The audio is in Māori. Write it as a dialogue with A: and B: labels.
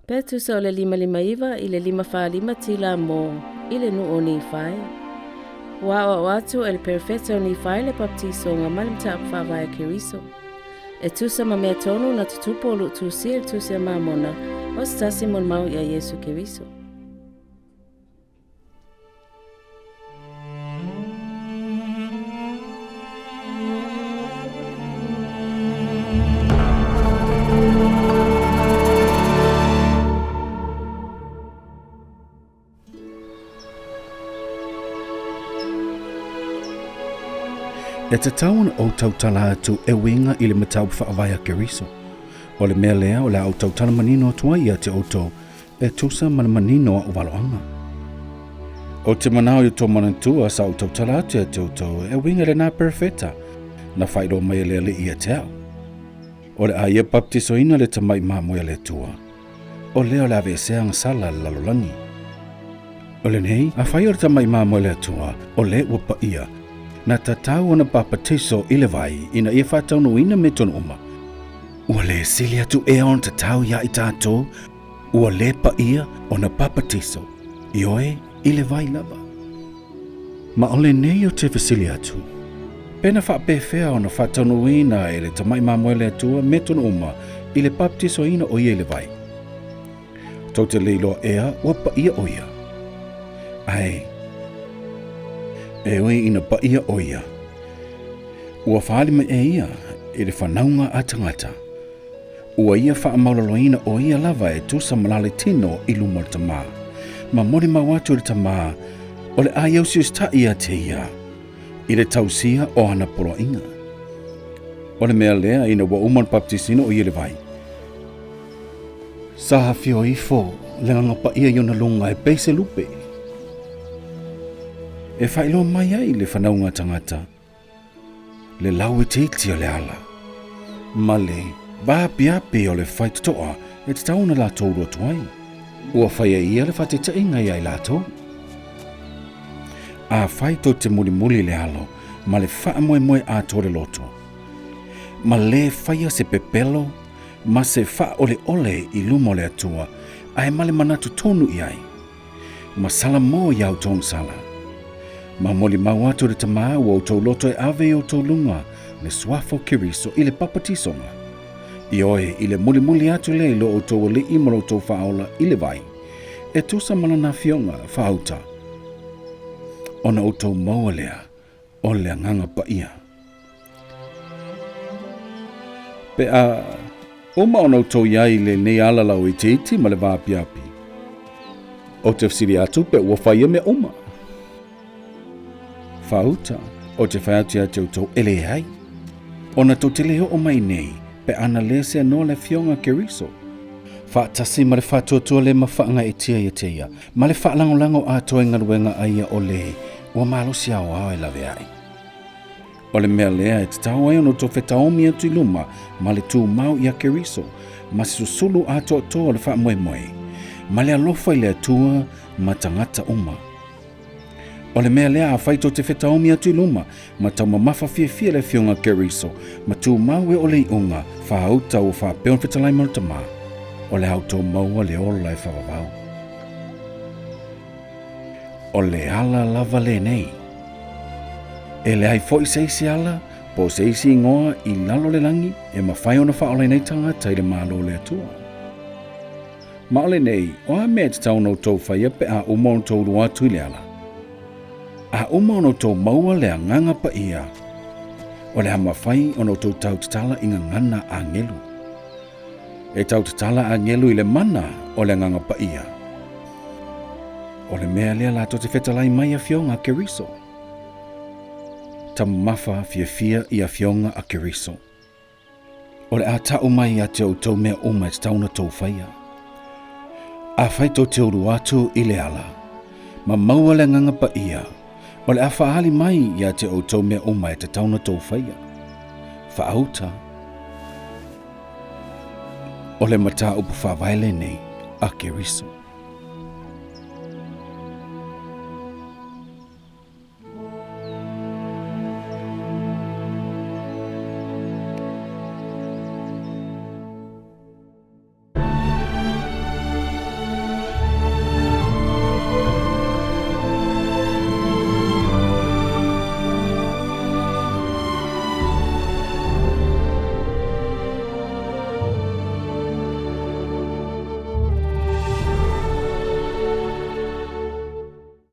A: Pea tusa o le 555 i le 555 tila mo i le nu o Nifae. Wa Aoao Atu e le perofeta o Nifae le papatisoga ma le Mataupu faavae Keriso. E tusa ma mea tonu na tutupo o Tusi e Tusi a Mamona o se tasi mo le mau i a Yesu Keriso.
B: E te taun o tautala atu e winga i le Mataupu faavae Keriso. O le mea lea o le au tautala manino atua ia te oto e tusa mana manino a uvaloanga. O te manao i tō manatua sa au tautala atu te oto e winga le nā perofeta na whairo mai le ali ia te au. O le aia papatisoina le Tamai Mamoe le Atua. O leo le avesea agasala le lalolangi. O le nei, a whai o le Tamai Mamoe le Atua o le ua paia na tatau ona papatiso i le vai ina ia whataunuina me tonu uma. Ua le sili atu ea on tatau ia i tātou, ua le paia ona papatiso i oe i le vai lava. Ma ole nei o te vasili atu. Pena faapea ona whataunuina e le Tamai Mamoe le Atua me tonu uma i le papatiso ina o ia i le vai. Tau te leilo ea ua paia o ia. Ai, e oi ina paia o ia. Ua whaalima e ia i le whanaunga a tagata. Ua ia faamaulaloina o ia lava e tusa malale tino i luma le tamā. Ma mori mawatu le tamā o le ai ausius ta ia te ia. I le tausia o ana polo inga. O le mea lea ina wa uman paptisino o ia le vai. Sa hafio ifo le nganga paia iona lunga e peise lupe. E whailo mai ai le whanaunga tagata. Le lau e teiti o le ala. Ma le vaapiapi o le faitatoa e te tauna latou rotuai. Ua whaia ia le whatetainga ia i latou. A whaito te mulimuli le alo, ma le faamoemoe ato le loto. Ma le whaia se pepelo, ma se wha ole ole i luma o le atua, ai ma le manatu tonu i ai. Ma sala mo iau tonu sala. Ma moli mau atu le tamā ua o tau loto e ave o tau lunga le suafo Keriso i le papatisoga. I oe i le mulimuli atu le ilo o tau ali i maro tau whaola i le vai. E tusa malana afioga faauta. Ona o tau maua lea o le anganga paia. Pe a oma ona o tau iai le nei alalau i te iti ma le vaapiapi. O te fsiri atu pe ua whaia me oma. Fauta, o te whaiatia te utau ele hai. Ona tau te leo o mai nei, pe ana lese no le afioga Keriso. Whaatasi ma le whaatuatua le mawhaanga e tia i tia, ma le whaalangolango a toi ngaruenga aia o le, ua malosi Aoao e lawe ai. O le mea lea e te tau ai ono tō fetaomi atu i luma, ma le tū mau i a Keriso, ma se susulu a atoatoa le faamoemoe, ma le alofa i le atua, ma tagata uma. O le mea lea a whaito te fetaomi atu i luma, ma taumamafa fiafia le afioga Keriso, ma tū mau e o le iunga, whaauta o faapea o fetalai marutama, o le auto maua le ola e faavavau. O le ala lava le nei. E le ai foi seisi ala, po seisi ingoa i lalo le langi, e mawhai ona whaole nei tagata i le malo le atua. Ma o le nei, o a mea te tau no tau whaia pe a uma o tau rua atu i le ala. A uma ono tau maua le anganga pa ia. O le hamawhai ono tau tau tatala inga ngana a ngelu. E tau tatala a ngelu i le mana o le anganga pa ia. O le mea lea lato te fetalai mai afioga Keriso. Taumamafa fiafia i afioga a Keriso. O le a tau mai a te o tau mea uma te tauna tau whaia. A whaito te uru atu i le ala. Ma maua le anganga pa ia. O le a whaali mai ia te o tau mea uma e te tauna tau whaia. Whaauta. O le Mataupu faavae nei a Keriso.